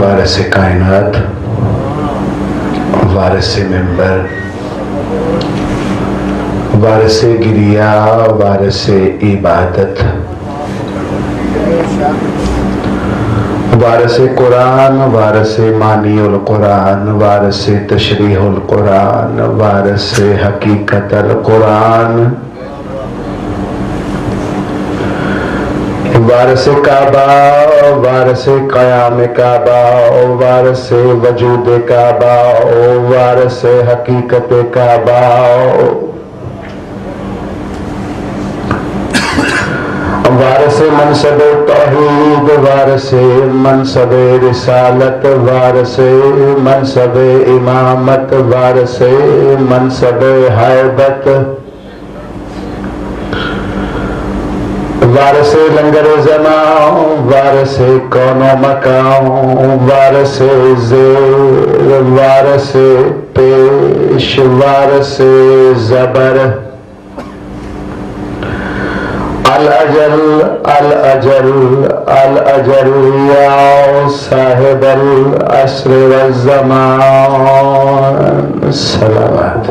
वारिस कायनात वारिस मिंबर वारिस गिरिया वारिस इबादत वारिस कुरान वारिस मानिउल कुरान वारिस तशरीहुल कुरान वारिस हकीकतल कुरान वारिस काबा वारिस क़याम काबा वारिस वजूद काबा वारिस हकीकत काबा वारिस मनसब तौहीद वारिस मनसब रिसालत वारिस मनसब इमामत वारिस मनसब हैबत वारिस लंगर ज़मा वारिस कौनो मकाम वारिस ज़ेर वारिस पेश वारिस ज़बर अल अजल अल अजल अल अजल या साहिबल अस्र वज़्ज़मान सलावत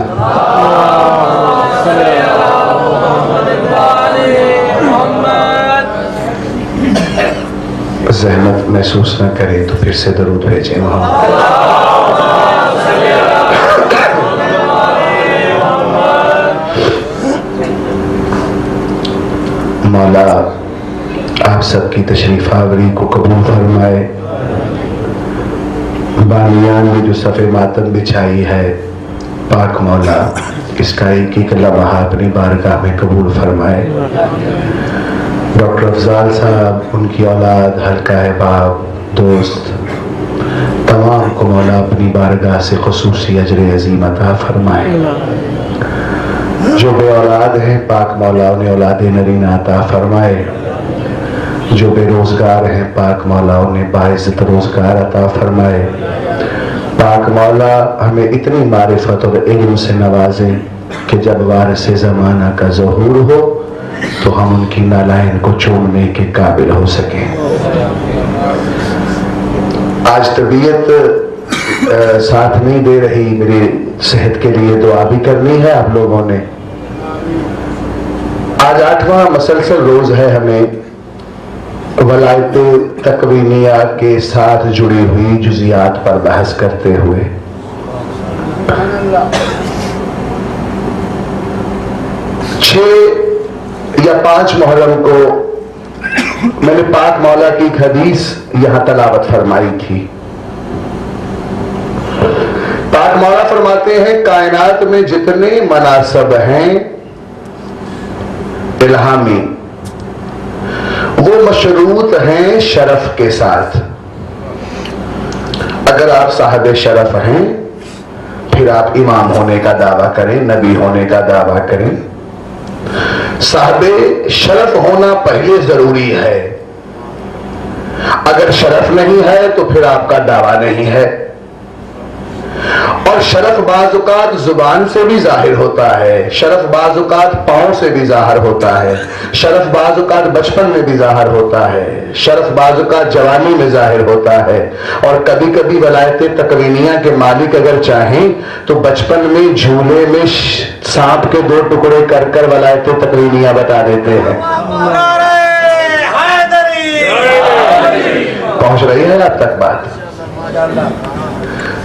ज़हमत महसूस न करे तो फिर से दरूद भेजें मौला आप सबकी तशरीफ आवरी को कबूल फरमाए। बानियान में जो सफ़े मातम बिछाई है पाक मौला इसका एक लम्हा अपनी बारगाह में कबूल फरमाए। डॉक्टर अफजाल साहब उनकी औलाद हल्का अहबाब दोस्त तमाम को मौला अपनी बारगाह से खुसूसी अजर अजीम अता फरमाए। जो बे औलाद हैं पाक मौला उन्हें औलाद नरीना अता फरमाए। जो बेरोजगार हैं पाक मौला उन्हें बाइज़्ज़त रोजगार अता फरमाए। पाक मौला हमें इतनी मारिफत और इल्म से नवाजे कि जब वारिस ज़माना का ज़हूर हो तो हम उनकी नालायन को चूमने के काबिल हो सके। आज तबीयत साथ नहीं दे रही, मेरी सेहत के लिए दुआ भी करनी है आप लोगों ने। आज 8वां मसलसल रोज है हमें वलायत तकवीनिया के साथ जुड़ी हुई जुजियात पर बहस करते हुए। 6 या 5 मुहर्रम को मैंने पाक मौला की एक हदीस यहां तलावत फरमाई थी। पाक मौला फरमाते हैं कायनात में जितने मनासब हैं इल्हामी वो मशरूत हैं शरफ के साथ। अगर आप साहब शरफ हैं फिर आप इमाम होने का दावा करें, नबी होने का दावा करें। साहबे शरफ होना पहले जरूरी है। अगर शरफ नहीं है तो फिर आपका दावा नहीं है। और शरफ बाजुकात जुबान से भी जाहिर होता है, शरफ बाजुकात पांव से भी जाहिर होता है, शरफ बाजुकात बचपन में भी जाहिर होता है, शरफ बाजुकात जवानी में जाहिर होता है। और कभी कभी वलायते तकवीनिया के मालिक अगर चाहें तो बचपन में झूले में सांप के 2 टुकड़े कर कर वलायते तकवीनिया बता देते हैं। पहुंच रही है अब तक बात?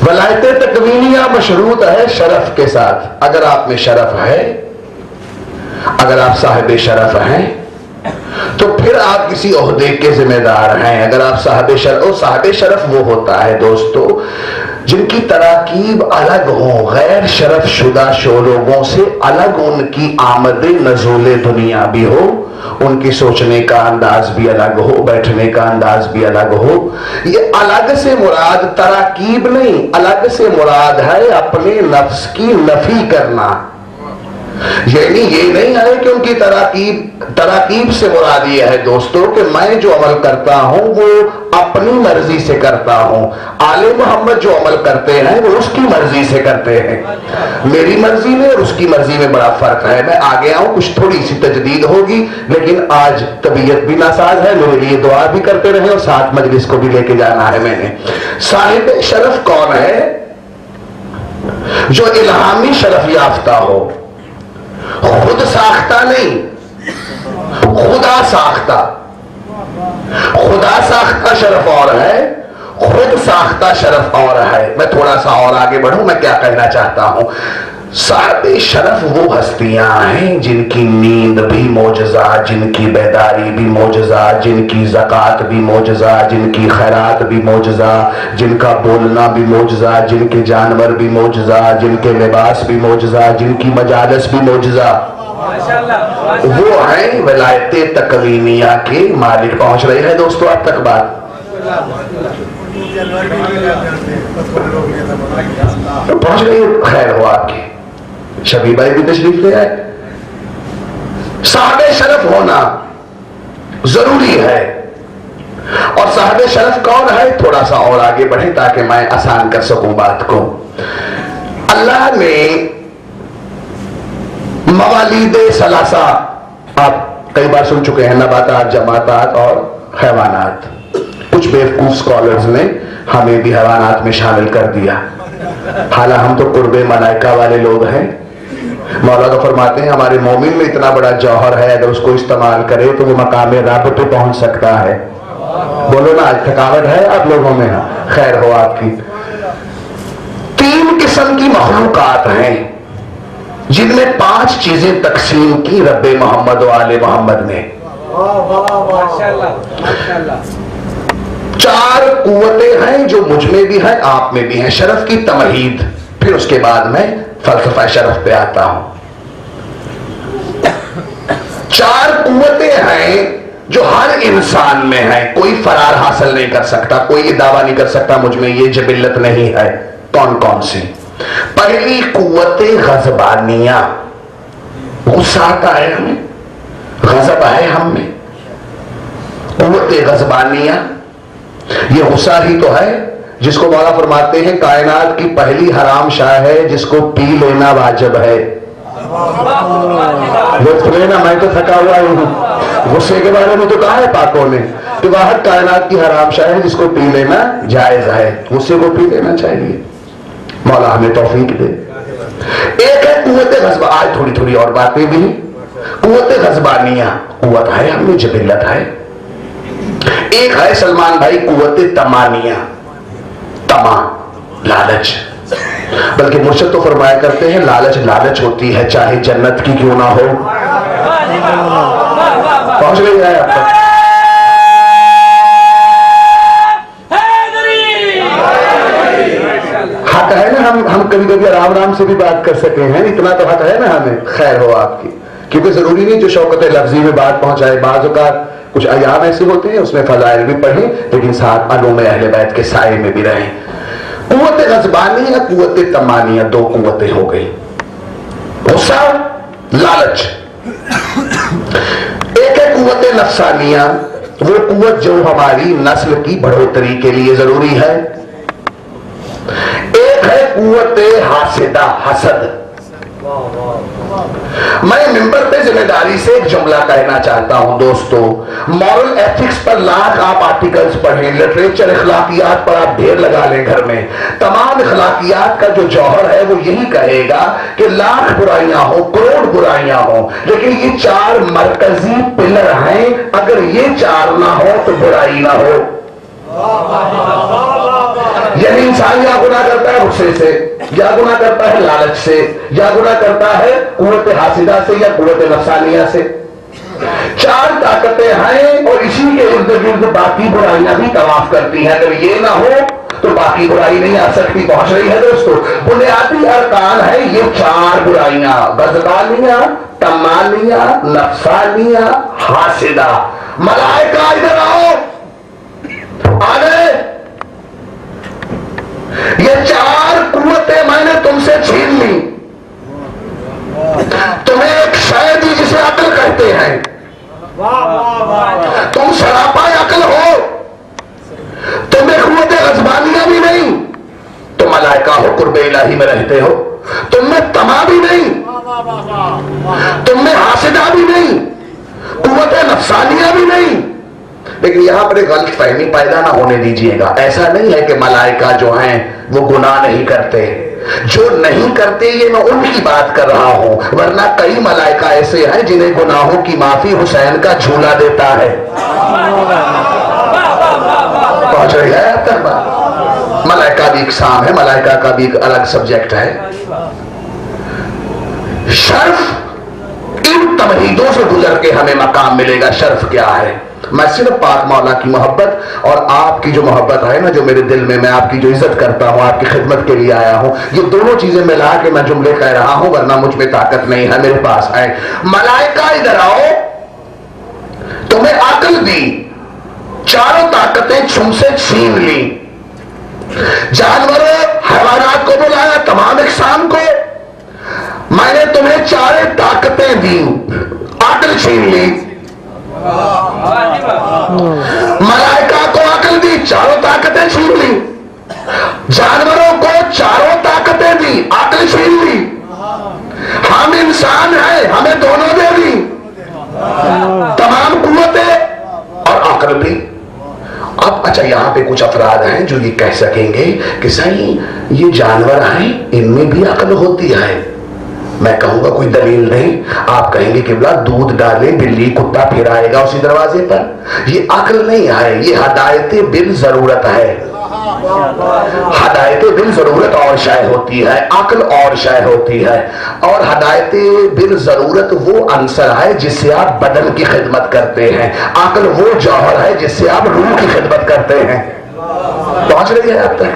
वलायते तकवीनिया मशरूत है शरफ के साथ। अगर आप में शरफ है, अगर आप साहिब शरफ हैं, तो फिर आप किसी ओहदे के जिम्मेदार हैं। अगर आप साहिब शरफ वो होता है दोस्तों जिनकी तराकीब अलग हो, गैर शरफ शुदा लोगों से अलग उनकी आमदे नज़ूले दुनिया भी हो, उनकी सोचने का अंदाज भी अलग हो, बैठने का अंदाज भी अलग हो। ये अलग से मुराद तराकीब नहीं, अलग से मुराद है अपने नफ्स की नफी करना। यानी ये नहीं है कि उनकी तराकीब से मुराद ये है दोस्तों कि मैं जो अमल करता हूं वो अपनी मर्जी से करता हूं। आले मोहम्मद जो अमल करते हैं वो उसकी मर्जी से करते हैं। मेरी मर्जी में और उसकी मर्जी में बड़ा फर्क है। मैं आ गया हूं, कुछ थोड़ी सी तजदीद होगी, लेकिन आज तबीयत भी नासाज है, मेरे लिए दुआ भी करते रहे और साथ मजलिस को भी लेके जाना है मैंने। साहिब शरफ कौन है? जो इल्हामी शरफ याफ्ता हो, खुद साख्ता नहीं, खुदा साख्ता। खुदा साख्ता शरफ और है, खुद साख्ता शरफ और है। मैं थोड़ा सा और आगे बढ़ूं, मैं क्या कहना चाहता हूं। साहिब शरफ वो हस्तियां हैं जिनकी नींद भी मोजज़ा, जिनकी बेदारी भी मोजज़ा, जिनकी ज़कात भी मोजज़ा, जिनकी खैरात भी मोजज़ा, जिनका बोलना भी मोजज़ा, जिनके जानवर भी मोजज़ा, जिनके लिबास भी मोजज़ा, जिनकी मजालस भी मोजज़ा। वो हैं वलायते तकवीनिया के मालिक। पहुंच रही है दोस्तों अब तक बात? पहुंच रही है? खैर हो आपकी। शबी भाई भी तशरीफ ले आए। साहिब शरफ होना जरूरी है। और साहिब शरफ कौन है? थोड़ा सा और आगे बढ़े ताकि मैं आसान कर सकूं बात को। अल्लाह ने मवालिदे सलासा, आप कई बार सुन चुके हैं, नबातात, जमातात और हैवानात। कुछ बेवकूफ स्कॉलर्स ने हमें भी हैवानात में शामिल कर दिया। हालांकि हम तो कुर्बे मलाइका वाले लोग हैं। मौला तो फरमाते हैं हमारे मोमिन में इतना बड़ा जौहर है, अगर उसको इस्तेमाल करे तो वो मकाम रब पे पहुंच सकता है। बोलो ना, आज थकावट है आप लोगों में? खैर हो आपकी। 3 किस्म की मखलूकात हैं जिनमें 5 चीजें तकसीम की रब्बे मोहम्मद व आले मोहम्मद ने। 4 कुव्वतें हैं जो मुझ में भी है, आप में भी है। शरफ की तमहीद, फिर उसके बाद में फलसफा शरफ पे आता हूं। 4 कुव्वतें हैं जो हर इंसान में है, कोई फरार हासिल नहीं कर सकता, कोई ये दावा नहीं कर सकता मुझ में ये जबिल्लत नहीं है। कौन कौन सी? पहली कुव्वते गज़बानिया, गुस्सा आता है हमें, गज़ब है हम में। कुव्वते गज़बानिया, ये गुस्सा ही तो है जिसको मौला फरमाते हैं कायनात की पहली हराम शाह है जिसको पी लेना वाजिब है। लुत्फ लेना, मैं तो थका हुआ हूं। गुस्से के बारे में तो कहा है पाकों ने कि वाहिद कायनात की हराम शाह है जिसको पी लेना जायज है। गुस्से को पी लेना चाहिए, मौला हमें तौफीक दे। एक है कुव्वते गज़बा, आज थोड़ी थोड़ी और बातें भी। कुव्वते गज़बानिया, कुव्वत है हमें, जबिल्लत है। एक है सलमान भाई कुव्वते तमानिया, तमा, लालच। बल्कि मुर्शिद तो फरमाया करते हैं लालच लालच होती है चाहे जन्नत की क्यों ना हो। पहुंच गई है अब तक? हक है ना, हम कभी कभी आराम आराम से भी बात कर सके हैं, इतना तो हक है ना हमें। खैर हो आपकी, क्योंकि जरूरी नहीं जो शौकत लफ्जी में बात पहुंचाए। बाज़ औक़ात कुछ अयाम ऐसे होते हैं उसमें फज़ाइल भी पढ़े लेकिन साथ अलूम अहले बैत के साए में भी रहें। कुव्वत गज़बानी या कुव्वत तमानिया, 2 कुव्वतें हो गई, गुस्सा, लालच। एक है कुव्वत नफ्सानिया, वो कुव्वत जो हमारी नस्ल की बढ़ोतरी के लिए जरूरी है। एक है कुव्वते हासिदा, हसद। मैं मिंबर पे जिम्मेदारी से एक जुमला कहना चाहता हूं दोस्तों, मॉरल एथिक्स पर लाख आप आर्टिकल्स पढ़ें, लिटरेचर इखलाकियात पर आप ढेर लगा लें घर में, तमाम इखलाकियात का जो जौहर है वो यही कहेगा कि लाख बुराइयां हो, करोड़ बुराइयां हो, लेकिन ये चार मरकजी पिलर हैं, अगर ये चार ना हो तो बुराई ना हो। यानी इंसान या गुनाह करता है गुस्से से, या गुनाह करता है लालच से, या गुनाह करता है कुव्वत हासिदा से या कुव्वत नफ्सानिया से। चार ताकतें हैं और इसी के इर्द गिर्द बाकी बुराइयां भी तवाफ करती हैं। अगर ये ना हो तो बाकी बुराई नहीं आ सकती। पहुंच रही है दोस्तों, बुनियादी अरकान है ये चार बुराइयां, गज़बानिया, तमानिया, नफ्सानिया, हासिदा। मलाइका इधर आओ, आ गए। ये चार कुव्वतें मैंने तुमसे छीन ली। तुम्हें एक शय दी जिसे अक्ल कहते हैं, तुम सरापा अक्ल हो, तुम्हें कुव्वत गज़बानिया भी नहीं, तुम मलाइका हो, कुर्बे इलाही में रहते हो, तुम में तमा भी नहीं, तुम में हासिदा भी नहीं, कुव्वत नफ्सानिया भी नहीं। लेकिन यहां पर एक गलतफहमी पैदा ना होने दीजिएगा। ऐसा नहीं है कि मलाइका जो हैं वो गुनाह नहीं करते, जो नहीं करते ये मैं उनकी बात कर रहा हूं, वरना कई मलाइका ऐसे हैं जिन्हें गुनाहों की माफी हुसैन का झूला देता है। पहुंच रही है अब तक बात? मलाइका भी एक साम है, मलाइका का भी एक अलग सब्जेक्ट है। शर्फ इन तमहीदों से गुजर के हमें मकाम मिलेगा। शर्फ क्या है? मैं सिर्फ पाक मौला की मोहब्बत और आपकी जो मोहब्बत है ना, जो मेरे दिल में, मैं आपकी जो इज्जत करता हूं, आपकी खिदमत के लिए आया हूं, ये दोनों चीजें मिला के मैं जुमले कह रहा हूं, वरना मुझ में ताकत नहीं है, मेरे पास है। मलाइका इधर आओ, तुम्हें अक्ल दी, चारों ताकतें तुमसे छीन ली, जानवरों हैवानात को बुलाया, तमाम इकसाम को, मैंने तुम्हें चारे ताकतें दी, अक्ल छीन ली। मलाइका को अक्ल दी, चारों ताकतें छीन ली, जानवरों को चारों ताकतें दी, अक्ल छीन ली। हम इंसान हैं, हमें दोनों दे दी, तमाम कुव्वतें और अक्ल भी। अब अच्छा, यहां पे कुछ अफराद हैं जो ये कह सकेंगे कि सही ये जानवर हैं, इनमें भी अक्ल होती है। मैं कहूंगा कोई दलील नहीं। आप कहेंगे कि बोला दूध डाले बिल्ली कुत्ता फिर आएगा उसी दरवाजे पर। ये अक्ल नहीं है, ये हदायते बिल जरूरत है। हदायते बिल जरूरत और शय होती है, अक्ल और शय होती है। और हदायते बिल जरूरत वो अंसर है जिससे आप बदन की खिदमत करते हैं, अक्ल वो जौहर है जिससे आप रूह की खिदमत करते हैं। पहुंच रही है आप तक?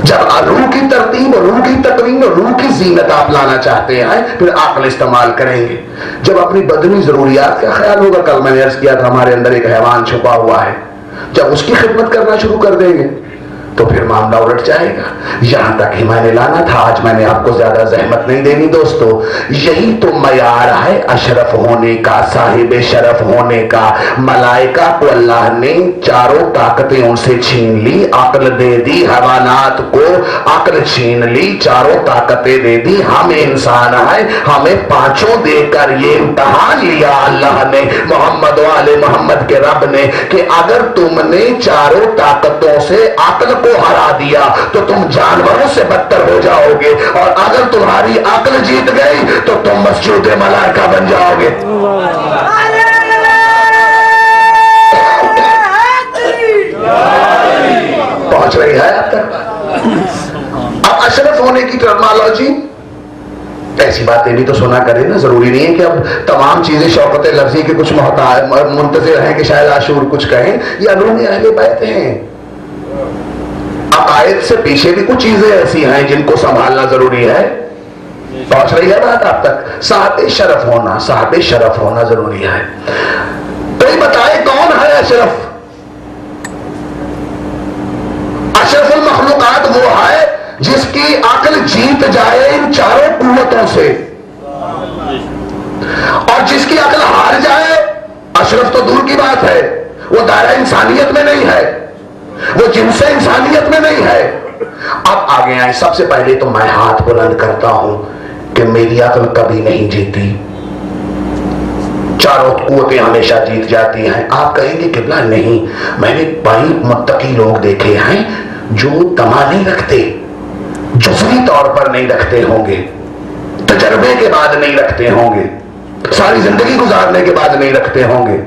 जब रूह की तरतीब, रूह की तकवीन, रूह की जीनत आप लाना चाहते हैं, फिर अक्ल इस्तेमाल करेंगे। जब अपनी बदनी जरूरियात का ख्याल होगा, कल मैंने अर्ज किया था हमारे अंदर एक हैवान छुपा हुआ है, जब उसकी खिदमत करना शुरू कर देंगे तो फिर मामला उलट जाएगा। यहां तक ही मैंने लाना था, आज मैंने आपको ज्यादा जहमत नहीं देनी दोस्तों। यही तो मयार है अशरफ होने का, साहिब शरफ होने का। मलाइका को अल्लाह ने चारों ताकतें उनसे छीन ली, अक्ल दे दी, हवानात को अक्ल छीन ली, चारों ताकतें दे दी। हम इंसान है, हमें पांचों देकर ये इम्तहान लिया अल्लाह ने, मोहम्मद वाले मोहम्मद के रब ने, कि अगर तुमने चारों ताकतों से अक्ल को हरा दिया तो तुम जानवरों से बदतर हो जाओगे, और अगर तुम्हारी अक्ल जीत गई तो तुम मस्जूद मलाइका बन जाओगे। पहुंच रही है अब तक? अब अशरफ होने की टर्मिनोलॉजी, ऐसी बातें भी तो सुना करें ना, जरूरी नहीं है कि अब तमाम चीजें शौकत लफ्जी के कुछ मुंतजिर हैं कि शायद आशूर कुछ कहें, या रूह अहले बैत हैं। अकायद से पीछे भी कुछ चीजें ऐसी हैं जिनको संभालना जरूरी है। पहुंच रही है बात आप तक? साहब शरफ होना, साहब शरफ होना जरूरी है। कोई बताए कौन है अशरफ? अशरफुल मखलूकात वो है जिसकी अक्ल जीत जाए इन चारों कुव्वतों से, और जिसकी अक्ल हार जाए, अशरफ तो दूर की बात है, वो दायरा इंसानियत में नहीं है, वो जिनसे इंसानियत में नहीं है, अब आगे आए। सबसे पहले तो मैं हाथ बुलंद करता हूं कि मेरी अक्ल कभी नहीं जीती, चारों कुव्वतें हमेशा जीत जाती हैं। आप कहेंगे किबला नहीं, मैंने बड़ी मुत्तकी लोग देखे हैं जो तमा नहीं रखते, जुज़वी तौर पर नहीं रखते होंगे, तजर्बे के बाद नहीं रखते होंगे, सारी जिंदगी गुजारने के बाद नहीं रखते होंगे।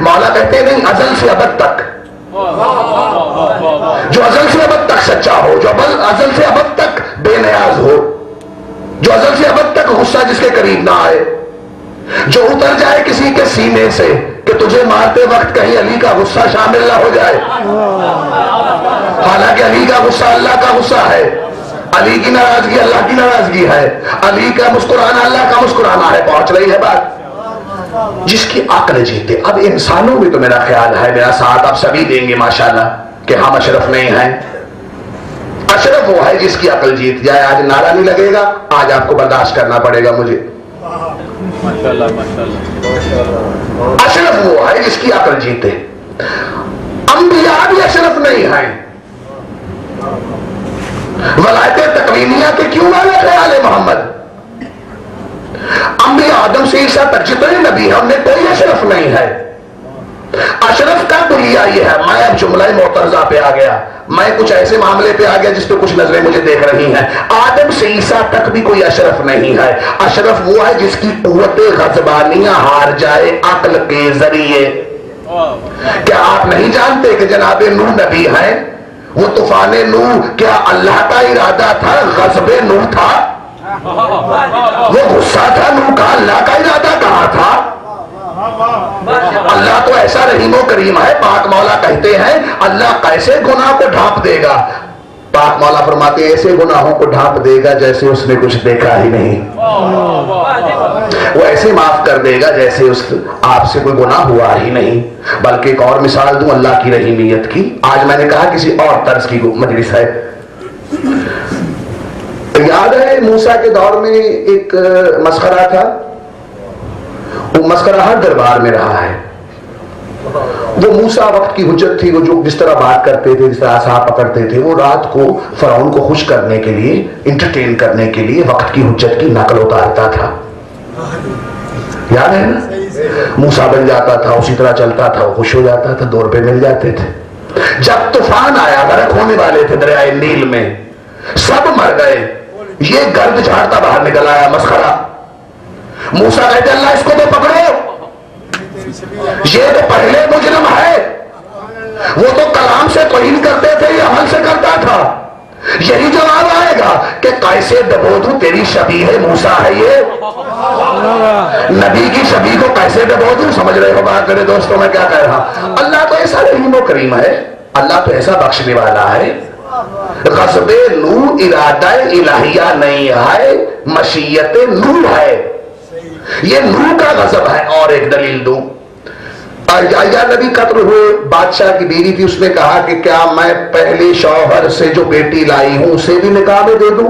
मौला कहते नहीं, अजल से अबद तक, जो अजल से अबद तक सच्चा हो, जो अजल से अबद तक बेनियाज हो, जो अजल से अबद तक गुस्सा जिसके करीब ना आए, जो उतर जाए किसी के सीने से कि तुझे मारते वक्त कहीं अली का गुस्सा शामिल ना हो जाए। हालांकि अली का गुस्सा अल्लाह का गुस्सा है, अली की नाराजगी अल्लाह की नाराजगी है, अली का मुस्कुराना अल्लाह का मुस्कुराना है। पहुंच रही है बात? जिसकी अक्ल जीते। अब इंसानों में तो मेरा ख्याल है, मेरा साथ आप सभी देंगे माशाल्लाह कि हम अशरफ नहीं हैं। अशरफ वो है जिसकी अक्ल जीत जाए। आज नारा नहीं लगेगा, आज आपको बर्दाश्त करना पड़ेगा मुझे। माशाल्लाह माशाल्लाह। अशरफ वो है जिसकी अक्ल जीते। अंबिया भी अशरफ नहीं है। वलायत तकवीनिया के क्यों वाले ख्याल है मोहम्मद? अंबिया आदम से ईसा तक जितने नबी है उनमें कोई अशरफ नहीं है। अशरफ का दुनिया ये है। मैं अब जुमला मोतरजा पे आ गया, मैं कुछ ऐसे मामले पे आ गया जिस पे कुछ नजरें मुझे देख रही हैं। आदम से ईसा तक भी कोई अशरफ नहीं है। अशरफ वो है जिसकी कुव्वते गज़बानियां हार जाए अक्ल के जरिए। क्या आप नहीं जानते कि जनाबे नूह नबी है? वो तूफान नूह क्या अल्लाह का इरादा था? गज़बे नूह था? वो गुस्सा था नूह का? अल्लाह का इरादा कहां था? अल्लाह तो ऐसा रहीमो करीम है। पाक मौला कहते हैं अल्लाह कैसे गुनाह को ढांप देगा। पाक मौला फरमाते ऐसे गुनाहों को ढांप देगा जैसे उसने कुछ देखा ही नहीं। वो ऐसे माफ कर देगा जैसे उस आपसे कोई गुनाह हुआ ही नहीं। बल्कि एक और मिसाल दूं अल्लाह की रहीमियत की। आज मैंने कहा किसी और तर्ज की मजलिस है। याद है मूसा के दौर में एक मस्खरा था। वो मस्करा हर दरबार में रहा है। वो मूसा वक्त की हुज्जत थी। वो जो जिस तरह बात करते थे, जिस तरह आसा पकड़ते थे, वो रात को फरौन को खुश करने के लिए, इंटरटेन करने के लिए वक्त की हुज्जत की नकल उतारता था। याद है ना? मूसा बन जाता था, उसी तरह चलता था, वो खुश हो जाता था, 2 रुपए मिल जाते थे। जब तूफान आया, गर्क होने वाले थे दरियाए नील में, सब मर गए, ये गर्द झाड़ता बाहर निकल आया मस्खरा। मूसा कहते अल्लाह इसको तो पकड़ो, ये तो पहले मुजरिम है। वो तो कलाम से तौहीन करते थे, ये अमल से करता था। यही जवाब आएगा कि कैसे डबो दूं, तेरी शबी है मूसा है ये, नबी की शबी को कैसे डबो दूं। समझ रहे हो बात मेरे दोस्तों? मैं क्या कह रहा हूं? अल्लाह तो ऐसा रहीम व करीम है, अल्लाह तो ऐसा बख्शने वाला है। गज़बे नूह इरादा इलाहिया नहीं है, मशीयत नूह है। ये नूह का गज़ब है। और एक दलील दूं, या नबी कत्ल हुए, बादशाह की बीवी थी, उसने कहा कि क्या मैं पहले शौहर से जो बेटी लाई हूं उसे भी निकाह में दे दूं?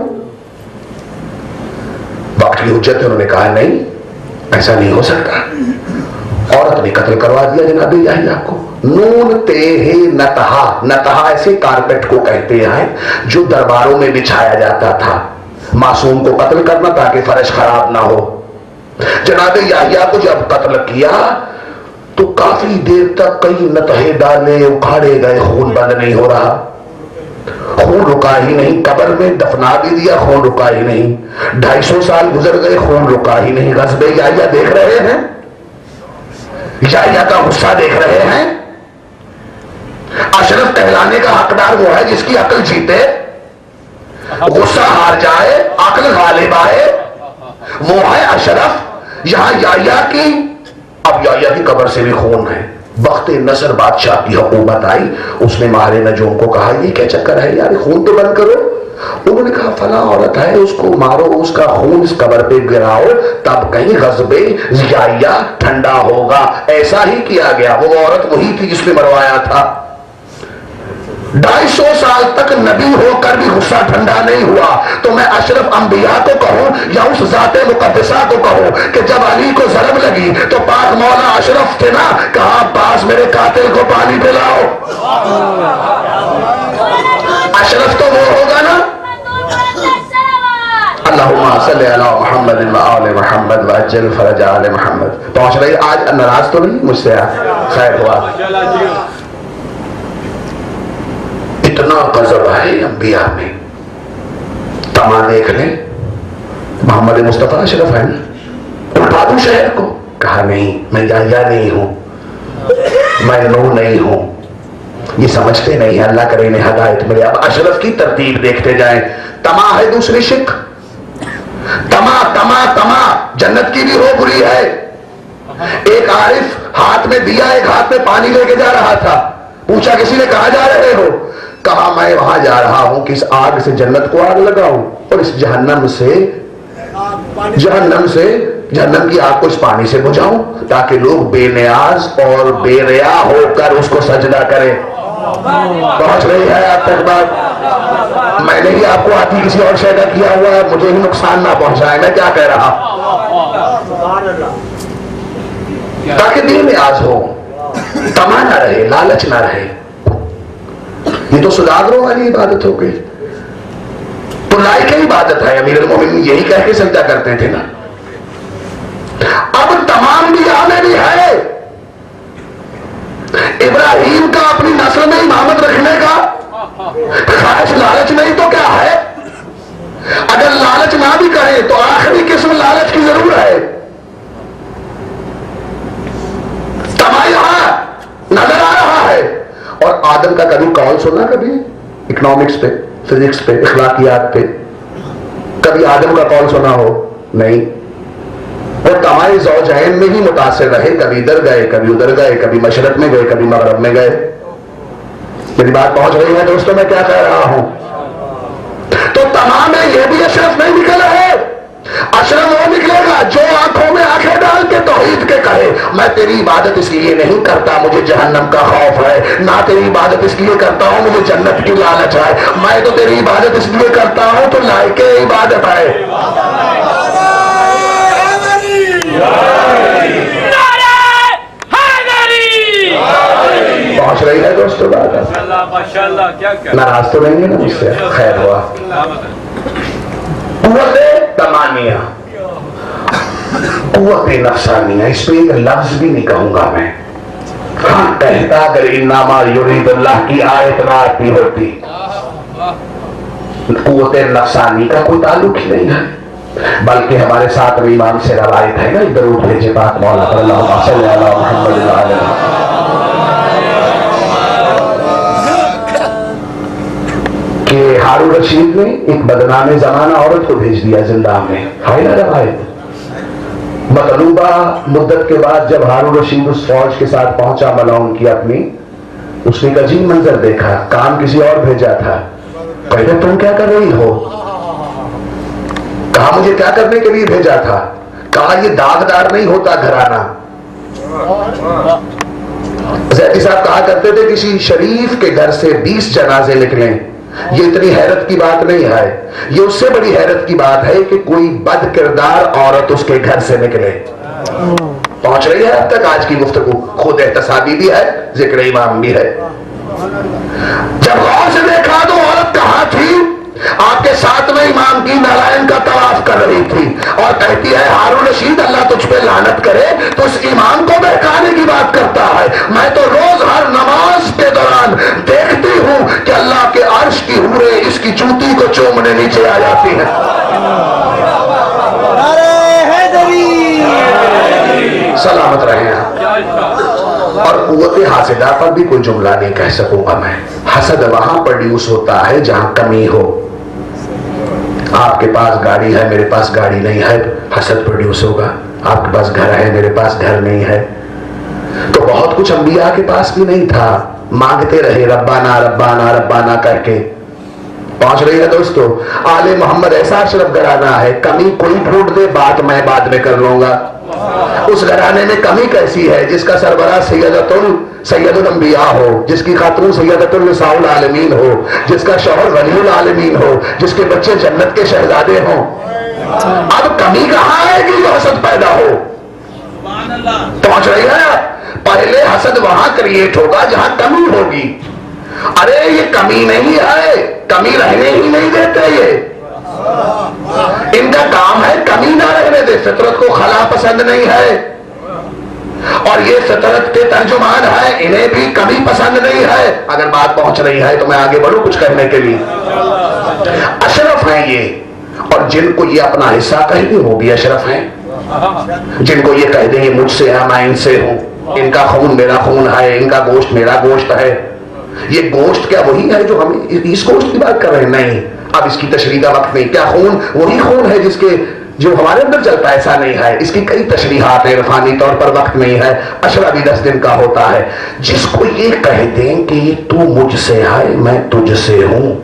वक्त की हुज्जत है। उन्होंने कहा नहीं, ऐसा नहीं हो सकता। औरत ने कत्ल करवा दिया जनाबे याहिया को। नून तेहे नतहा, नतहा ऐसे कारपेट को कहते हैं जो दरबारों में बिछाया जाता था, मासूम को कत्ल करना ताकि फर्ज खराब ना हो। जनाबे याहिया को जब कत्ल किया तो काफी देर तक कई नतहे डाले, उखाड़े गए, खून बंद नहीं हो रहा। खून रुका ही नहीं। कब्र में दफना भी दिया, खून रुका ही नहीं। 250 साल गुजर गए, खून रुका ही नहीं। गज़बे याहिया देख रहे हैं, याहिया का गुस्सा देख रहे हैं। अशरफ कहलाने का हकदार वो है जिसकी अक्ल जीते, गुस्सा हार जाए, अक्ल गालिब आए, वो है अशरफ। यहां याहिया की, अब याहिया की कब्र से भी खून है। वक्त नसर बादशाह की हुकूमत आई, उसने मारे नजूम को कहा ये क्या चक्कर है यार, खून तो बंद करो। उन्होंने कहा फला औरत है, उसको मारो, उसका खून इस कब्र पे गिराओ, तब कहीं गज़बे याहिया ठंडा होगा। ऐसा ही किया गया। वो औरत वही थी जिसने मरवाया था। 250 साल तक नबी होकर भी गुस्सा ठंडा नहीं हुआ। तो मैं अशरफ अंबिया को कहूं या उस जाते मुकद्दसा को कहूं कि जब अली को ज़रब लगी तो पाक मौला अशरफ थे ना, कहा अब्बास मेरे कातिल को पानी पिलाओ। अशरफ तो वो होगा ना, अल्लाहुम्मा सल्ली अला मुहम्मद व आले मुहम्मद व अज्जल फरज आले मुहम्मद। पहुंच रही, आज नाराज तो नहीं मुझसे? खैर हुआ। इतना गजब है अंबिया में। तमा देख ले, मोहम्मद मुस्तफा अशरफ है ना, उठा दूं शहर को? कहा नहीं, मैं या नहीं हूं, मैं नूह नहीं हूं। ये समझते नहीं है, अल्लाह करे इन्हें हिदायत मिले। अब अशरफ की तरतीब देखते जाएं। तमा है दूसरी शिक, तमा तमा तमा जन्नत की भी हो बुरी है। एक आरिफ हाथ में दिया, एक हाथ में पानी लेके जा रहा था। पूछा किसी ने, कहा जा रहे हो? कहा मैं वहां जा रहा हूं कि इस आग से जन्नत को आग लगाऊं और इस जहन्नम जहन्नम की आग को इस पानी से बुझाऊं, ताकि लोग बेनियाज और बेरिया होकर उसको सजदा करें। पहुंच रही है अब तक बात? मैंने ही आपको आती किसी और शय का किया हुआ है, मुझे ही नुकसान ना पहुंचाए। मैं क्या कह रहा, ताकि बेनियाज हो, तमा ना रहे, लालच ना रहे। ये तो सुदागरों वाली इबादत हो गई, तो लायक इबादत है। अमीरुल मोमिनीन यही कह के सजदा करते थे ना। अब तमाम बिया में भी है। इब्राहिम का अपनी नस्ल में इमामत रखने का ख्वाहिश, लालच नहीं तो क्या है? अगर लालच ना भी करे तो आखिरी किस्म लालच की जरूर है। तमा यहां नजर आ रहा है। और आदम का कभी कॉल सुना? कभी इकोनॉमिक्स पे, फिजिक्स पे, इखलाकियात पे कभी आदम का कॉल सुना हो? नहीं। वो तमाम ज़ौजैन में ही मुतासिर रहे, कभी इधर गए, कभी उधर गए, कभी मशरक में गए, कभी मगरब में गए। मेरी बात पहुंच रही है दोस्तों? मैं क्या कह रहा हूं? तो तमाम में यह भी अशरफ नहीं निकला है। अशरफ वो निकलेगा जो आंखों में आंखें डाल के तौहीद के कहे, मैं तेरी इबादत इसलिए नहीं करता मुझे जहन्नम का खौफ है, ना तेरी इबादत इसलिए करता हूं मुझे जन्नत की लालच है, मैं तो तेरी इबादत इसलिए करता हूं तो लायके इबादत है। पहुंच रही है दोस्तों बात? माशाल्लाह, क्या नाराज तो नहीं है ना मुझसे? खैर हुआ। तमानिया, कुव्वते नफ्सानिया, इस पे एक लफ्ज भी नहीं कहूंगा मैं। हाँ कहता अगर इन्नामा युरीदुल्लाह की आयत ना आती होती। कुव्वते नफ्सानी का कोई ताल्लुक ही नहीं है, बल्कि हमारे साथ इमाम से रवायत है ना, दरूद भेजे पाक मौला अल्लाहुम्मा सल्ली अला मुहम्मद व आले मुहम्मद कि हारून रशीद ने एक बदनामे जमाना औरत को भेज दिया जिंदा में, है ना रवायत। मतलूबा मुद्दत के बाद जब हारून रशीद उस फौज के साथ पहुंचा मलाउन की अपनी, उसने एक अजीब मंजर देखा। काम किसी और भेजा था। कहते तुम क्या कर रही हो? कहा मुझे क्या करने के लिए भेजा था? कहा ये दागदार नहीं होता घराना। जैदी साहब कहा करते थे किसी शरीफ के घर से 20 जनाजे निकले, ये इतनी हैरत की बात नहीं है। ये उससे बड़ी हैरत की बात है कि कोई बद किरदार औरत उसके घर से निकले। पहुंच रही है अब तक आज की गुफ्तगू? खुद एहतसाबी भी है, जिक्र इमाम भी है। जब गौर से देखा तो औरत कहां थी? आपके साथ में इमाम की नारायण का तवाफ कर रही थी और कहती है हारून रशीद अल्लाह तुझ पे लानत करे, तो इस इमाम को बहकाने की बात करता है। मैं तो रोज हर नमाज के दौरान देखती हूं कि अल्लाह के अर्श की हूरें इसकी जूती को चूमने नीचे आ जाती हैं। सलामत रहे आप। और कुव्वत हासिदा पर भी कोई जुमला नहीं कह सकूंगा मैं। हसद वहां प्रोड्यूस होता है जहां कमी हो। आपके पास गाड़ी है, मेरे पास गाड़ी नहीं है, हसद प्रोड्यूस होगा। आपके पास घर है, मेरे पास घर नहीं है। तो बहुत कुछ अंबिया के पास भी नहीं था, मांगते रहे रब्बाना रब्बाना रब्बाना करके। पहुंच रही है दोस्तों? आले मोहम्मद ऐसा अशरफ घराना है, कमी कोई ढूंढ दे, बात मैं बाद में कर लूंगा। उस घराने में कमी कैसी है जिसका सरबराह सैयदुल अंबिया हो, जिसकी खातून सैयदतुल निसाउल आलमीन हो, जिसका शौहर वलीउल आलमीन हो, जिसके बच्चे जन्नत के शहजादे हों। अब कमी कहां है कि जो हसद पैदा हो? पहुंच रही है? पहले हसद वहां क्रिएट होगा जहां कमी होगी। अरे ये कमी नहीं है, कमी रहने ही नहीं देते ये। इनका काम है कमी ना रहने दे। फितरत को खला पसंद नहीं है और ये फितरत के तर्जुमान है, इन्हें भी कमी पसंद नहीं है। अगर बात पहुंच रही है तो मैं आगे बढ़ूं कुछ करने के लिए। अशरफ है ये, और जिनको ये अपना हिस्सा कह दे वो भी अशरफ है। जिनको ये कह दे ये मुझसे है, मैं इनसे हूं, इनका खून मेरा खून है, इनका गोश्त मेरा गोश्त है। ये गोश्त क्या वही है जो हम इस गोश्त की बात कर रहे हैं? नहीं, अब इसकी तशरीह का वक्त नहीं। क्या खून वही खून है जिसके जो हमारे अंदर चलता है? ऐसा नहीं है। इसकी कई तशरीहात है, इरफानी तौर पर वक्त नहीं है। अशरा भी 10 दिन का होता है। जिसको ये कह दें कि तू मुझसे है मैं तुझसे हूं,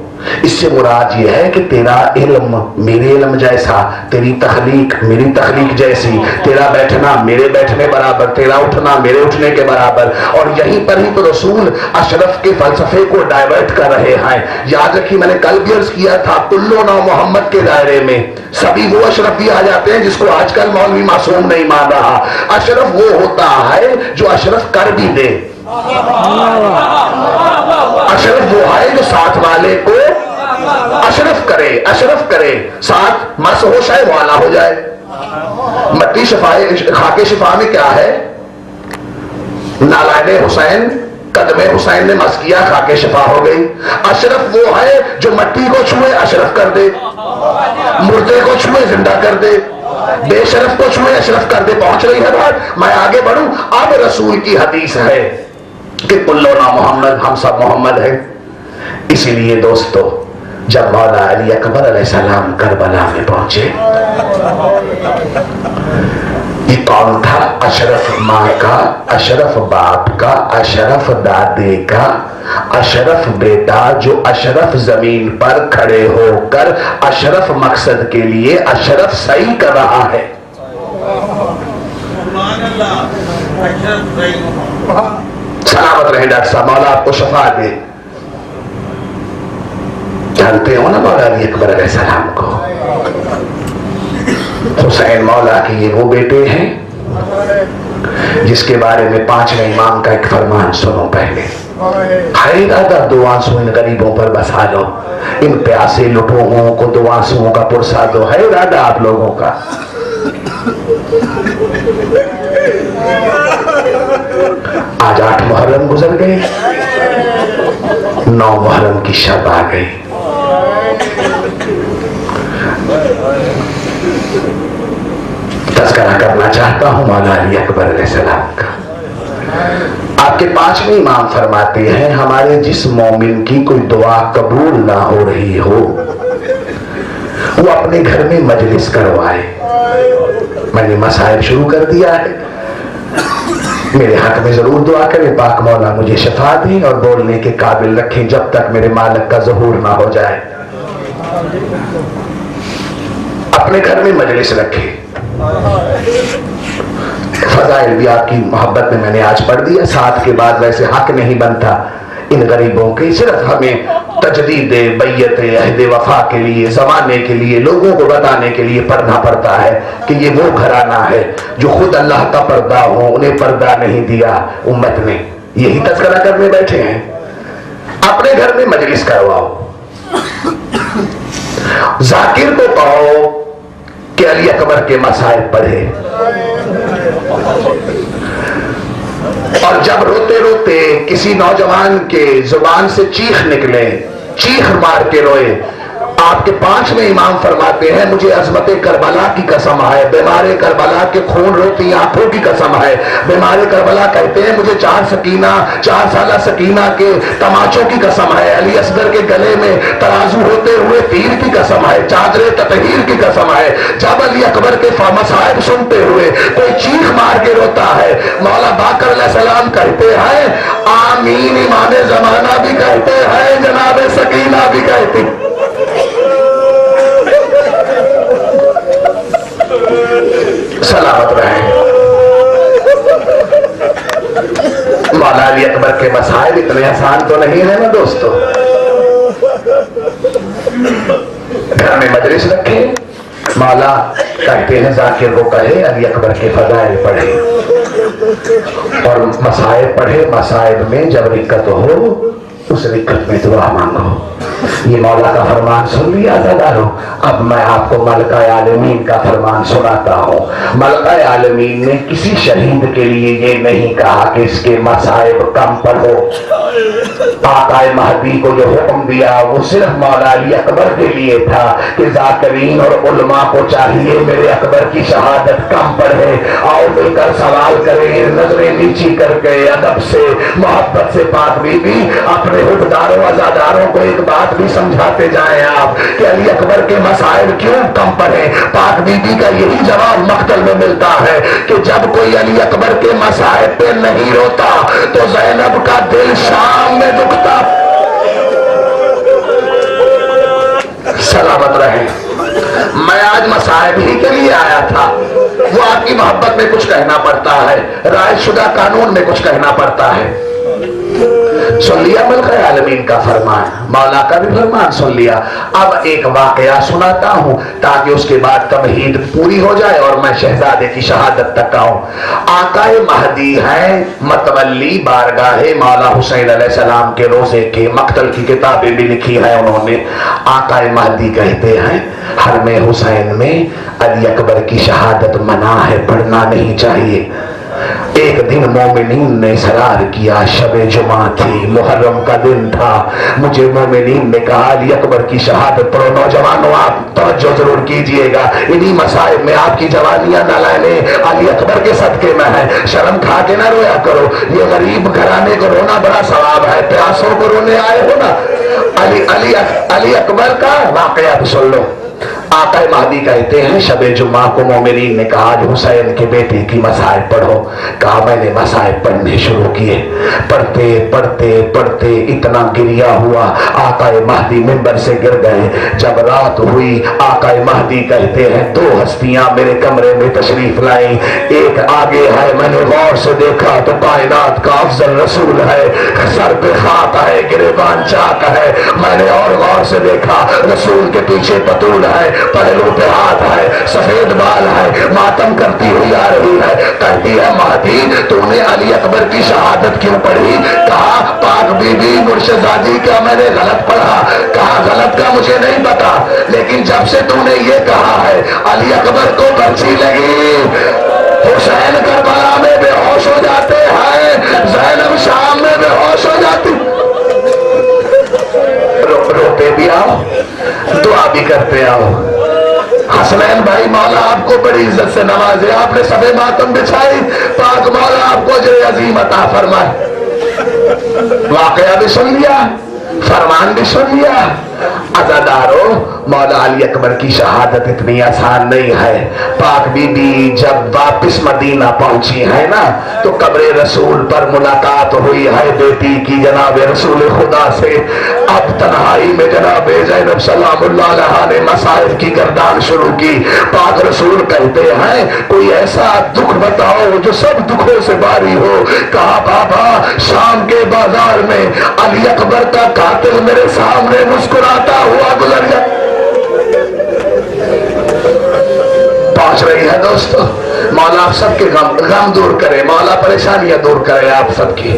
इससे मुराद ये है कि तेरा इल्म मेरे इल्म जैसा, तेरी तखलीक मेरी तखलीक जैसी, तेरा बैठना मेरे बैठने बराबर, तेरा उठना मेरे उठने के बराबर। और यहीं पर ही तो रसूल अशरफ के फलसफे को डाइवर्ट कर रहे हैं। याद रखिए, मैंने कल भी अर्ज किया था, कुल्लो नौ मोहम्मद के दायरे में सभी वो अशरफ भी आ जाते हैं जिसको आजकल मौलवी मासूम नहीं मान रहा। अशरफ वो होता है जो अशरफ कर भी दे। अशरफ वो है जो साथ वाले को अशरफ करे, अशरफ करे, साथ मस हो शायद वाला हो जाए। मट्टी शफाए खाके शिफा में क्या है? नालाने हुसैन कदमे हुसैन ने मस किया, खाके शिफा हो गई। अशरफ वो है जो मट्टी को छुए अशरफ कर दे, मुर्दे को छुए जिंदा कर दे, बेशरफ को छुए अशरफ कर दे। पहुंच रही है बात? मैं आगे बढ़ूं। अब रसूल की हदीस है कि कुल्लो ना मोहम्मद, हम सब मोहम्मद हैं। इसीलिए दोस्तों, जब मौला अली अकबर अलैहिस्सलाम करबला में पहुंचे, ये कौन था? अशरफ माँ का, अशरफ बाप का, अशरफ दादे का, अशरफ बेटा जो अशरफ जमीन पर खड़े होकर अशरफ मकसद के लिए अशरफ सही कर रहा है। सलामत रहे डॉक्टर साहब, मौला आपको शफा दे। जानते हो ना मौला अली अकबर अलैहिस्सलाम को? हुसैन मौला के ये वो बेटे हैं जिसके बारे में 5वें इमाम का एक फरमान सुनो पहले। है इरादा दो आंसू इन गरीबों पर बसा लो, इन प्यासे लुटों को दो आंसुओं का पुरसा दो। है इरादा आप लोगों का? आज 8 मुहर्रम गुजर गए, 9 मुहर्रम की शब आ गई। तज़किरा करना चाहता हूं मौला अली अकबर अलैहिस्सलाम का। आपके 5वें इमाम फरमाते हैं, हमारे जिस मोमिन की कोई दुआ कबूल ना हो रही हो वो अपने घर में मजलिस करवाए। मैंने मसाइब शुरू कर दिया है, मेरे हक में जरूर दुआ करें, पाक मौला मुझे शफा दें और बोलने के काबिल रखें जब तक मेरे मालिक का ज़हूर ना हो जाए। अपने घर में मजलिस रखें। फजाइल भी आपकी मोहब्बत में मैंने आज पढ़ दिया। 7 के बाद वैसे हक नहीं बनता इन गरीबों के, सिर्फ हमें तजदीद बैयत अहद वफा के लिए, जमाने के लिए, लोगों को बताने के लिए पढ़ना पड़ता है कि ये वो घराना है जो खुद अल्लाह का पर्दा हो, उन्हें पर्दा नहीं दिया उम्मत ने। यही तज़किरा करने बैठे हैं। अपने घर में मजलिस करवाओ, जाकिर को कहो कि अली अकबर के मसाइब पढ़े, और जब रोते रोते किसी नौजवान के जुबान से चीख निकले, चीख मार के रोए, आपके 5वें इमाम फरमाते हैं, मुझे अजमत करबला की कसम है, बीमारे करबला के खून रोती आंखों की कसम है। बीमारे करबला कहते हैं, मुझे 4 साल सकीना के तमाचों की कसम है, अली असगर के गले में तराजू होते हुए तीर की कसम है, चादरे ततहीर की कसम है। जब अली अकबर के मसाइब सुनते हुए कोई चीख मार के रोता है, मौला बाकर अलैहिस्सलाम कहते हैं आमीन, इमाम जमाना भी कहते हैं, जनाब सकीना भी कहती। सलामत रहे। मौला अली अकबर के मसाइब इतने आसान तो नहीं है ना दोस्तों। घर में मजलिस रखे, मौला कहते हैं जाकिर को कहे अली अकबर के फजाइल पढ़े और मसाइब पढ़े। मसाइब में जब दिक्कत हो उस दिक्कत में दुआ मांगो। ये मौला का फरमान सुन लिया ज़दारो। अब मैं आपको मलका आलमीन का फरमान सुनाता हूँ। मलका आलमीन ने किसी शहीद के लिए ये नहीं कहा कि इसके मसाइब कम पढ़ो। आकाए महदी को जो हुक्म दिया वो सिर्फ मौला अली अकबर के लिए था कि ज़ाकिरीन और उलमा को चाहिए मेरे अकबर की शहादत कम पढ़े। आओ मिलकर सवाल करें, नजरें नीची करके अदब से मोहब्बत से पाक बीबी अपने हुक्मदारों अज़ादारों को एक बात भी समझाते जाएं आप कि अली अकबर के मसाइल क्यों कम पढ़े। पाक बीबी का यही जवाब मक्तल में मिलता है कि जब कोई अली अकबर के मसाइल पे नहीं रोता तो ज़ैनब का दिल शाम में दुखता। सलामत रहे। मैं आज मसाइब ही के लिए आया था। वो आपकी मोहब्बत में कुछ कहना पड़ता है, रायशुदा कानून में कुछ कहना पड़ता है। सुन लिया मलका आलमीन का फरमान, मौला का भी फरमान सुन लिया। अब एक वाकया सुनाता हूं ताकि उसके बाद तमहीद पूरी हो जाए और मैं शहजादे की शहादत तक आऊं। आकाए महदी हैं मतवल्ली बारगाहे मौला हुसैन अलैहिस्सलाम के रोजे के मक्तल की किताबें भी लिखी है उन्होंने। आकाए महदी कहते हैं हर में हुसैन में अली अकबर की शहादत मना है, पढ़ना नहीं चाहिए। एक दिन मोमिनीन ने सरार किया, शबे जुमा थी, मुहर्रम का दिन था। मुझे मोमिनीन ने कहा अली अकबर की शहादत पढ़ो। नौजवानों आप तवज्जो जरूर कीजिएगा, इन्हीं मसाइब में आपकी जवानियां न लाने अली अकबर के सदके में है। शर्म खा के ना रोया करो, ये गरीब घराने को रोना बड़ा सवाब है। प्यासों को रोने आए हो ना। अली अकबर का वाकया तो सुन लो। आका महदी कहते हैं शबे जुम्मा को मोमिनीन ने कहा हुसैन के बेटे की मसाइब पढ़ो। कहा मैंने मसाइब पढ़ने शुरू किए। पढ़ते पढ़ते पढ़ते इतना गिरिया हुआ आका महदी मिंबर से गिर गए। जब रात हुई आका महदी कहते हैं दो हस्तियां मेरे कमरे में तशरीफ लाई। एक आगे है, मैंने गौर से देखा तो कायनात का अफजल रसूल है, सर पे खाक है, गिरेबान चाक है। मैंने और गौर से देखा रसूल के पीछे पतूल है, पहलू पे हाथ है, सफेद बाल है, मातम करती हुई आ रही है। कहती है महदी तूने अली अकबर की शहादत क्यों पढ़ी? कहा पाक बीबी मुर्शिदादी का मैंने गलत पढ़ा। कहा गलत का मुझे नहीं पता, लेकिन जब से तूने ये कहा है अली अकबर को पर्ची लगी। हुसैन करबला में बेहोश हो जाते हैं, ज़ैनब शाम में बेहोश हो जाती। रोते भी आओ, दुआ भी करते आओ। हसनैन भाई मौला आपको बड़ी इज्जत से नवाजे, आपने सबे मातम बिछाई, पाक मौला आपको अजर अजीम अता फरमाए। वाकया भी सुन लिया, फरमान भी सुन लिया। अज़ादारो मौला अली अकबर की शहादत इतनी आसान नहीं है। पाक बीबी जब वापिस मदीना पहुंची है ना तो कब्र रसूल पर मुलाकात हुई है बेटी की जनाब रसूल खुदा से। अब तन्हाई में जनाब ज़ैनब सलामुल्लाह अलैहा ने मसाइब की गर्दान शुरू की। पाक रसूल कहते हैं कोई ऐसा दुख बताओ जो सब दुखों से बारी हो। कहा बाबा शाम के बाजार में अली अकबर का कातिल मेरे सामने मुस्कुराता हुआ गुजर गया। पहुंच रही है दोस्तों, मौला आप सबके गम दूर करे, मौला परेशानियां दूर करे आप सबकी।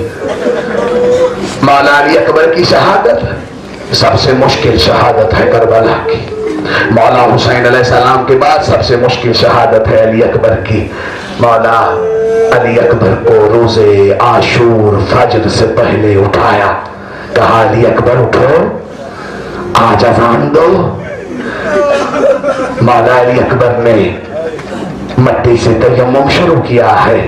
मौला अली अकबर की शहादत सबसे मुश्किल शहादत है करबला की। मौला हुसैन अलैहिस्सलाम के बाद सबसे मुश्किल शहादत है अली अकबर की। मौला अली अकबर को रोजे आशूर फजर से पहले उठाया। कहा अली अकबर उठो, आज अज़ान दो। मौला अली अकबर ने मट्टी से तयम्मुम शुरू किया है।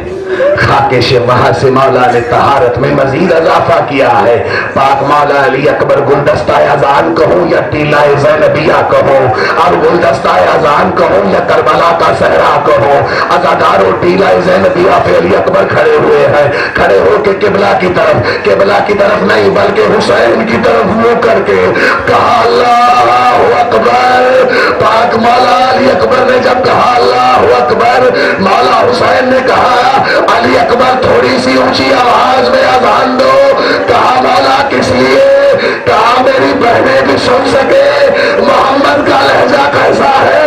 खाके से वहां से मौला ने तहारत में मजीद इजाफा किया है। पाक मौला अली अकबर गुलदस्ता अज़ान कहूं या टीला ज़ैनबिया कहूं, अब गुलदस्ता अज़ान कहूं या करबला का सहरा कहूं, अज़ादारों टीला ज़ैनबिया पे अली अकबर खड़े हुए हैं। खड़े होके किबला की तरफ नहीं बल्कि हुसैन की तरफ मुंह करके कहा अल्लाहु अकबर। पाक मौला अली अकबर ने जब कहा अल्लाहु अकबर, मौला हुसैन ने कहा अली अकबर थोड़ी सी ऊंची आवाज में अज़ान दो। कहा मौला किस लिए? कहा मेरी बहनें भी सुन सके मोहम्मद का लहजा कैसा है।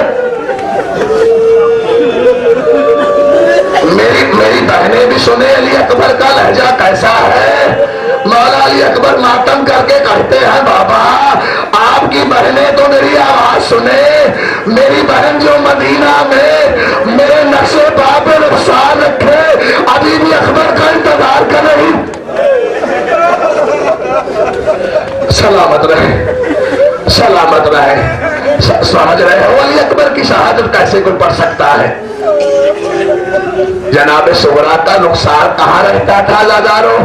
मेरी बहनें भी सुने अली अकबर का लहजा कैसा है। मौला अली अकबर मातम करके सलामत रहे, सलामत रहे। समझ रहे हो अली अकबर की शहादत कैसे कोई पढ़ सकता है? जनाब सुगरा का नुकसान कहां रहता था लादारों?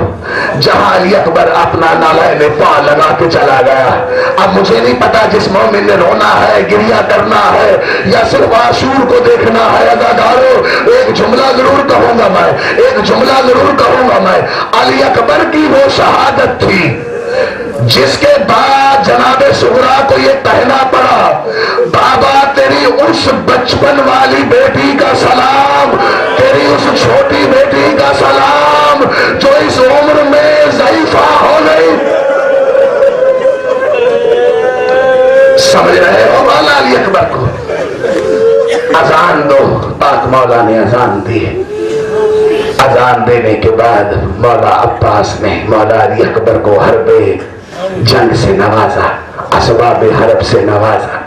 जहां अली अकबर अपना नाले में पांव लगा के चला गया। अब मुझे नहीं पता जिस मोमिन ने रोना है, गिरिया करना है या सिर्फ आशूर को देखना है। अदादारों, एक जुमला जरूर कहूंगा मैं, एक जुमला जरूर कहूंगा मैं। अली अकबर की वो शहादत थी जिसके बाद जनाबे सुगरा को ये कहना पड़ा, बाबा तेरी उस बचपन वाली बेटी का सलाम, तेरी उस छोटी बेटी का सलाम जो इस उम्र में ज़ईफा हो गई। समझ रहे हो मौला अली अकबर को? अजान दो, पाक मौला ने अजान दी। अजान देने के बाद मौला अब्बास ने मौला अली अकबर को हरबे जंग से नवाजा, असबाब हरब से नवाजा।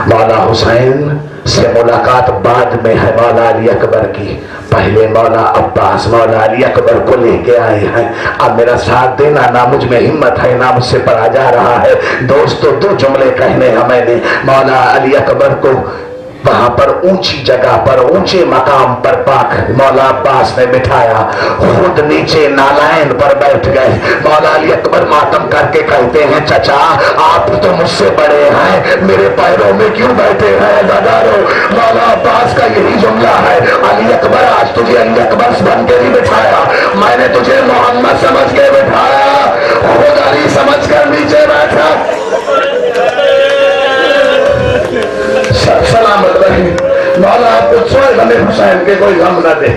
मौला हुसैन से मुलाकात बाद में है मौला अली अकबर की। पहले मौला अब्बास मौला अली अकबर को लेके आए हैं। अब मेरा साथ देना, ना मुझ में हिम्मत है ना मुझसे पढ़ा जा रहा है। दोस्तों, दो जुमले कहने हैं मैंने। मौला अली अकबर को वहां पर ऊंची जगह पर, ऊंचे मकाम पर पाक मौला अब्बास ने बिठाया, खुद नीचे नालायन पर बैठ गए। मौला अली अकबर मातम करके कहते हैं, चचा आप तो मुझसे बड़े हैं, मेरे पैरों में क्यों बैठे हैं? दादारो, मौला अब्बास का यही जुमला है, अली अकबर आज तुझे अली अकबर बन के नहीं बिठाया, मैंने तुझे मोहम्मद समझ के बिठाया, खुद अली समझ कर नीचे बैठा। सलामत रहे मौला, आपको सोए बने हुसैन के कोई गम न दे।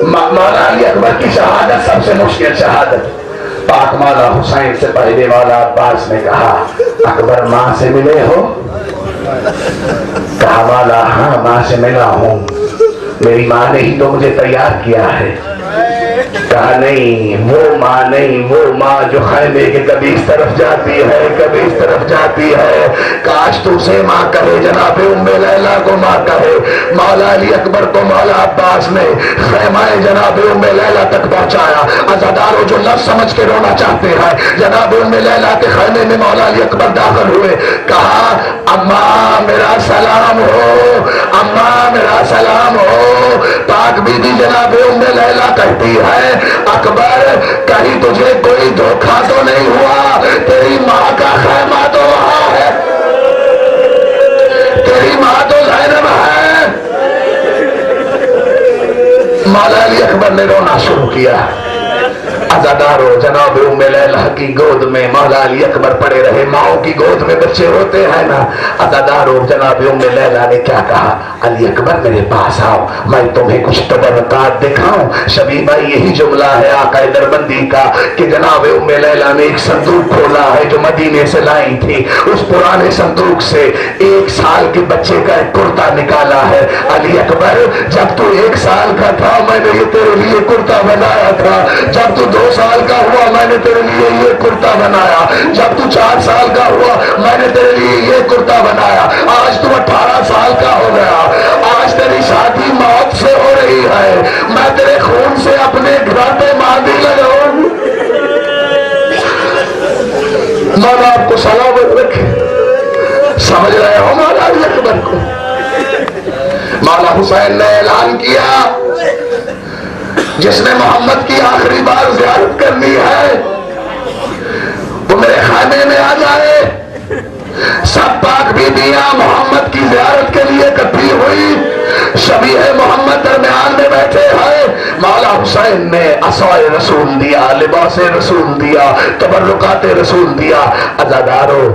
मौला अली अकबर की शहादत सबसे मुश्किल शहादत। पाक मौला हुसैन से पहले मौला अब्बास ने कहा, अकबर माँ से मिले हो? कहा मौला हाँ माँ से मिला हूं, मेरी माँ ने ही तो मुझे तैयार किया है। कहा नहीं, वो माँ नहीं, वो माँ जो खैमे के कभी इस तरफ जाती है कभी इस तरफ जाती है। काश तू से माँ कहे, जनाबे उम्मे लैला को माँ कहे। मौला अली अकबर को मौला अब्बास ने खैमाए जनाबे उम्मे लैला तक पहुंचाया। अज़ादारों, जो लफ्ज़ समझ के रोना चाहते हैं, जनाबे उम्मे लैला के खैमे में मौला अली अकबर दाखिल हुए। कहा अम्मा मेरा सलाम हो, अम्मा मेरा सलाम हो। पाक बीबी जनाबे उम्मे लैला कहती है, अकबर कहीं तुझे कोई धोखा तो नहीं हुआ? तेरी माँ का खैमा तो वहां है, तेरी माँ तो ज़ैनब है। मौला अली अकबर ने रोना शुरू किया। अज़ादारों, जनाब उम्मे लैला की गोद में मौला अली अकबर पड़े रहे। माओ की गोद में बच्चे होते हैं ना। अज़ादारों, जनाब उम्मे लैला ने क्या कहा, अली अकबर मेरे पास आओ, मैं तुम्हें कुछ तबरकात दिखाऊं। शबीबा, यही जुमला है आका दरबंदी का कि जनाब उम्मे लैला ने एक संदूक खोला है जो मदीने से लाई थी। उस पुराने संदूक से 1 साल के बच्चे का एक कुर्ता निकाला है। अली अकबर, जब तू 1 साल का था मैंने ये तेरे लिए कुर्ता बनाया था, जब तू 2 साल का हुआ मैंने तेरे लिए ये कुर्ता बनाया, जब तू 4 साल का हुआ मैंने तेरे लिए ये कुर्ता बनाया, आज तू 18 साल का हो गया, आज तेरी शादी मौत से हो रही है, मैं तेरे खून से अपने घर पे मांदी लगाऊं। मौला आपको सलामत रखे। समझ रहे हो मौला अली अकबर को? मौला हुसैन ने ऐलान किया, जिसने मोहम्मद की आखिरी बार ज़ियारत करनी है वो मेरे खाने में आ जाए। सब पाक बीबियां मोहम्मद की ज़ियारत के लिए इकट्ठी हुई। शबीह मोहम्मद दरमियान में बैठे हैं। मौला हुसैन ने असाए रसूल दिया, लिबासे रसूल दिया, तबर्रुकाते रसूल दिया। अज़ादारों,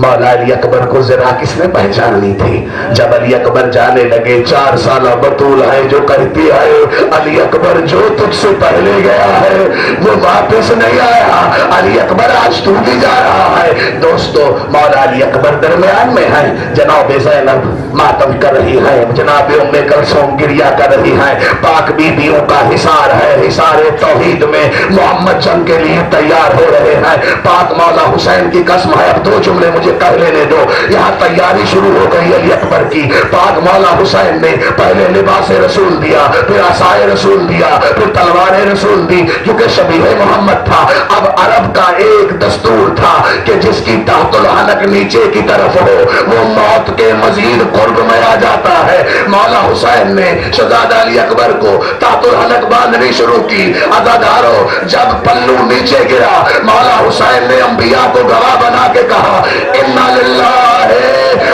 मौला अली अकबर को जरा किसने पहचानी थी? जब अली अकबर जाने लगे, 4 साल बतूल है जो कहती है, अली अकबर जो तुझसे पहले गया है वो वापस नहीं आया। अली अकबर आज तू भी जा रहा है। दोस्तों, मौला अली अकबर दरमियान में है। जनाब ज़ैनब मातम कर रही है, जनाब उम्मे कुलसूम गिरिया कर रही है। पाक बीबियों का हिसार है, हिसार तौहीद में मोहम्मद जंग के लिए तैयार हो रहे हैं। पाक मौला हुसैन की कसम है, अब 2 जुमले मुझे कह लेने दो। यहाँ तैयारी शुरू हो गई अली अकबर की। पाक मौला हुसैन ने पहले लिबास रसूल दिया, फिर आसाए रसूल दिया, फिर तलवार रसूल दी, क्योंकि शबीह मोहम्मद था। अब अरब का एक दस्तूर था कि जिसकी तहतुल हलक नीचे की तरफ हो वो मौत के मजीद कुर्ब में आ जाता है। मौला हुसैन ने शहजादा अली अकबर को तहतुल हलक बांधनी शुरू की। अज़ादारो, जब पल्लू नीचे गिरा मौला हुसैन ने अंबिया को गवाह बना के कहा, इन्ना लिल्लाहि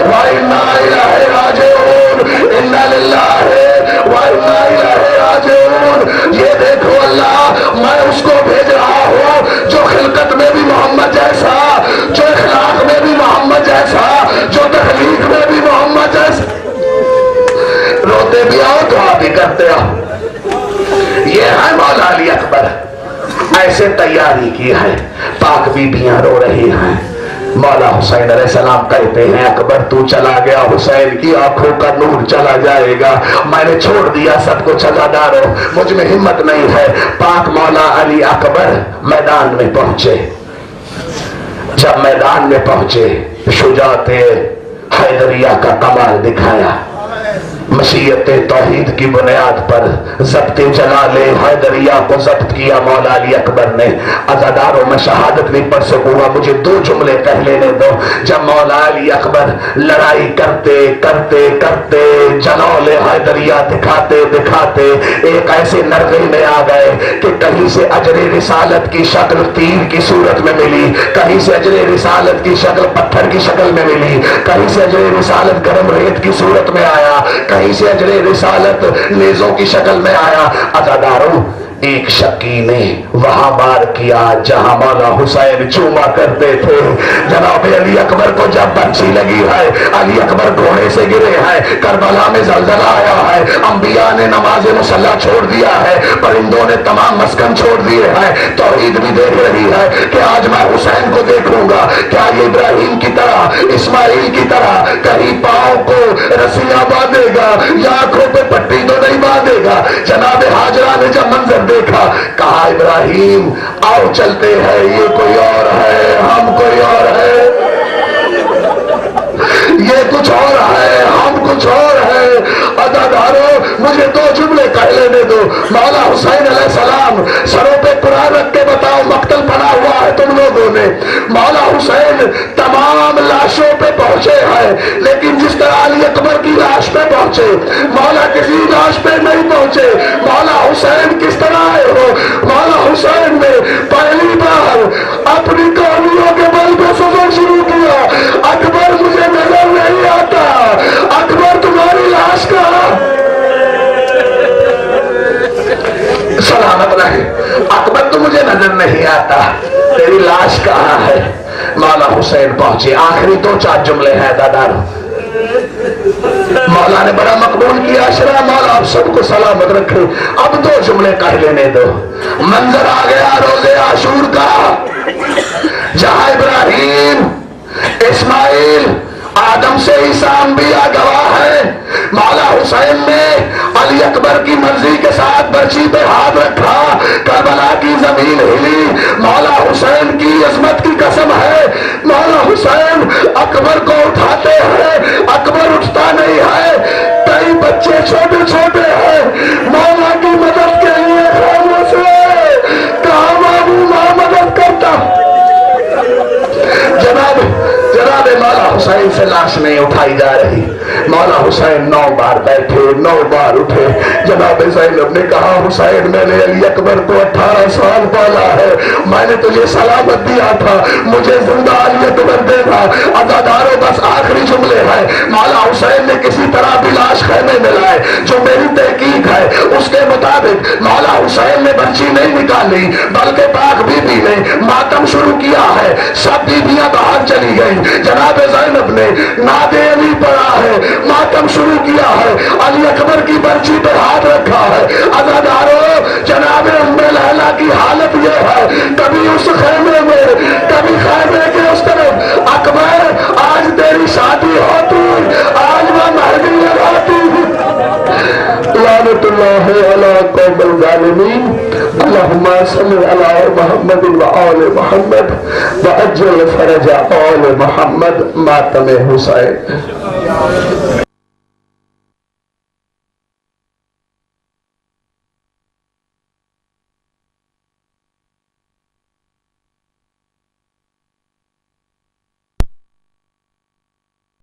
व इन्ना इलैहि राजिऊन, इन्ना लिल्लाहि व इन्ना इलैहि राजिऊन। ये देखो अल्लाह, मैं उसको भेज रहा हूं जो खिलकत में भी मोहम्मद जैसा, जो इखलाक में भी मोहम्मद जैसा, जो तखलीक में भी मोहम्मद जैसा। रोते भी आओ दुआ भी करते आओ। ये है मौला अली अकबर, ऐसे तैयारी की है। पाक बीबियां रो रही हैं। मौला हुसैन अलैहिस्सलाम कहते हैं, अकबर तू चला गया, हुसैन की आंखों का नूर चला जाएगा। मैंने छोड़ दिया सब कुछ, अज़ादारो मुझ में हिम्मत नहीं है। पाक मौला अली अकबर मैदान में पहुंचे। जब मैदान में पहुंचे शुजाते हैदरिया का कमाल दिखाया। मशीयत तौहीद की बुनियाद पर ज़ब्त जलाले हैदरिया को ज़ब्त किया मौला अली अकबर ने। अज़ादारों में शहादत नहीं पढ़ सकूंगा, मुझे दो जुमले कह लेने दो। जब मौला अली अकबर लड़ाई करते करते करते जलाले हैदरिया दिखाते दिखाते एक ऐसे नरगे में आ गए कि कहीं से अजरे रिसालत की शक्ल तीर की सूरत में मिली, कहीं से अजरे रिसालत की शक्ल पत्थर की शक्ल में मिली, कहीं से अजरे रिसालत गर्म रेत की सूरत में आया, कहीं से अजरे रिसालत नेजों की शक्ल में आया। अज़ादारों, एक शकी ने वहां वार किया जहां मौला हुसैन चूमा करते थे। जनाब अली अकबर को जब बंसी लगी है, अली अकबर घोड़े से गिरे हैं, करबला में जलजला आया है, अंबिया ने नमाज मुसल्ला छोड़ दिया है, परिंदों ने तमाम मस्कन छोड़ दिए हैं। तौहीद भी देख रही है कि आज मैं हुसैन को देखूंगा, क्या ये इब्राहिम की तरह, इस्माइल की तरह कहीं पांव को रस्सियां बांधेगा या आंखों पे पट्टी तो नहीं बांधेगा। जनाब हाजरा ने जब मंजर देखा, कहा इब्राहिम आओ चलते हैं, ये कोई और है, हम कोई और है, ये कुछ और है, हम कुछ और है। अज़ादारों, मुझे दो जुमले कह लेने दो। मौला हुसैन अलैहिस्सलाम सरों पे कुरान रख के बताओ मक्तल बना हुआ है तुम लोगों ने। मौला हुसैन तमाम लाशों पे पहुंचे हैं, लेकिन जिस तरह अली अकबर की लाश पे पहुंचे, मौला किसी लाश पे नहीं पहुंचे। मौला हुसैन किस तरह आए हो? मौला हुसैन ने पहली बार अपनी कहानियों के बल पे सफर शुरू किया। अकबर मुझे नजर नहीं आता, अकबर तुम्हारी लाश का सलामत रहे, अकबर तो मुझे नजर नहीं आता, तेरी लाश कहाँ है? मौला हुसैन पहुंचे। आखिरी दो चार जुमले हैं दादार, मौला ने बड़ा मकबूल किया। अशरा मौला आप सबको सलामत रखे। अब दो जुमले कह लेने दो। मंजर आ गया रोजे आशूर का, जहां इब्राहिम, इस्माइल, आदम से ईसा अंबिया गवाह है। मौला हुसैन ने अली अकबर की मर्जी के साथ बर्ची पे हाथ रखा, करबला की जमीन हिली। मौला हुसैन की अजमत की कसम है, मौला हुसैन अकबर को उठाते हैं, अकबर उठता नहीं है। कई बच्चे छोटे छोटे हैं, मौला की मदद के लिए खामों से कहा बाबू मां मदद करता। जनाब मौला हुसैन से लाश नहीं उठाई जा रही। मौला हुसैन 9 बार बैठे, 9 बार उठे। जनाब ज़ैनब ने कहा, हुसैन मैंने अली अकबर को 18 साल पाला है, मैंने तुझे सलामत दिया था, मुझे जिंदा अली अकबर देना। अज़ादारों, बस आखिरी जुमले हैं। मौला हुसैन ने किसी तरह भी लाश खेमे में लाए। जो मेरी तहकीक है उसके मुताबिक मौला हुसैन ने बर्ची नहीं निकाली, बल्कि पाक बीबी ने मातम शुरू किया है। सब बीबियां बाहर चली गई। जनाब ज़ैनब ने नादे अली पढ़ा है, मातम शुरू किया है, अली अकबर की बर्ची पर हाथ रखा है। अज़ादारों, जनाब उम्मे लैला की हालत यह है, कभी उस खेमे में, कभी खेमे के उस तरफ। अकबर, आज तेरी शादी होती, आज मैं मेहंदी लगाती। लानतुल्लाह अला कौमिल ज़ालिमीन। अल्लाहुम्मा सल्लि अला मुहम्मद व आले मुहम्मद व अज्जल फरज आले मुहम्मद मातम हुसैन।